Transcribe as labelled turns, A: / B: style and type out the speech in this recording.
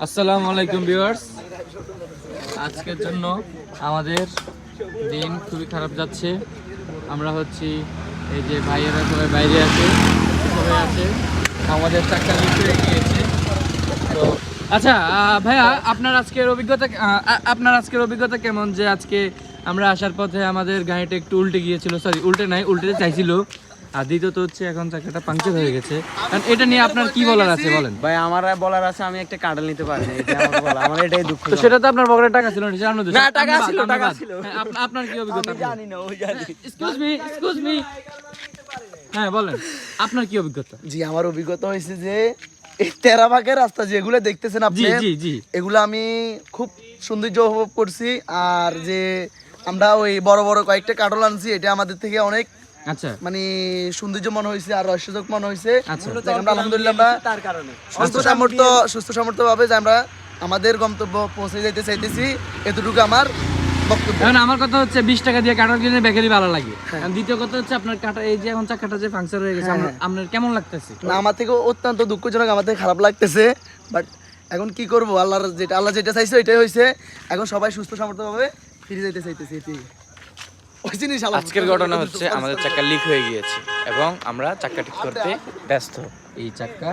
A: আসসালামু আলাইকুম ভিউয়ার্স, আজকের জন্য আমাদের দিন খুবই খারাপ যাচ্ছে। আমরা হচ্ছি এই যে ভাইয়েরা সবাই বাইরে আছে, সবাই আছে, আমাদের চাকা লিক হয়ে গিয়েছে। তো আচ্ছা ভাইয়া, আপনার আজকের অভিজ্ঞতা কেমন? যে আজকে আমরা আসার পথে আমাদের গাড়িটা একটু উল্টে গিয়েছিল, সরি উল্টে চাইছিল, আর দ্বিতীয়ত হচ্ছে এখন চাকাটা পাংচার হয়ে গেছে। কারণ এটা নিয়ে আপনার কি বলার আছে বলেন
B: ভাই। আমার বলার আছে, আমি একটা কাঁঠাল নিতে পারিনি, এটা আমার বলা, আমার এটাই দুঃখ।
A: তো সেটা তো আপনার পকেটে টাকা ছিল না, জানো তো?
B: না, টাকা ছিল।
A: হ্যাঁ, আপনার কি অভিজ্ঞতা?
B: আমি জানি না, ওই জানি।
A: এক্সকিউজ মি, হ্যাঁ বলেন, আপনার কি অভিজ্ঞতা?
C: জি, আমার অভিজ্ঞতা হয়েছে যে এই তেরাবাগের রাস্তা যেগুলো দেখতেছেন আপনি,
A: জি
C: এগুলো আমি খুব সৌন্দর্য উপভোগ করছি। আর যে আমরা ওই বড় বড় কয়েকটা কাটল আনছি, এটা আমাদের থেকে অনেক
A: আচ্ছা
C: মানে সৌন্দর্য মনে হয়েছে আর রহস্যজনক মনে হয়েছে।
A: আচ্ছা
C: আমরা আলহামদুলিল্লাহ আমরা
B: তার কারণে
C: সুস্থ সামর্থ্য ভাবে যে আমরা আমাদের গন্তব্য পৌঁছে যেতে চাইতেছি, এতটুকু আমার বক্তব্য।
A: এখন আমার কথা হচ্ছে 20 টাকা দিয়ে কাটার কিনে বেকারি ভালো লাগে। আর দ্বিতীয় কথা হচ্ছে আপনার কাটা, এই যে এখন চাকাটা যে পাংচার হয়ে গেছে, আপনার কেমন লাগতেছে?
C: না, আমার থেকে অত্যন্ত দুঃখজনক, আমার থেকে খারাপ লাগতেছে। বাট এখন কি করবো, আল্লাহ যেটা চাইছে ওইটাই হয়েছে। এখন সবাই সুস্থ সামর্থ্য ভাবে ফিরে যেতে চাইতেছি, এটাই। ওই জিনিস
D: আজকের ঘটনা হচ্ছে আমাদের চাকা লিক হয়ে গিয়েছে এবং আমরা চাকা ঠিক করতে ব্যস্ত।
A: এই চাকা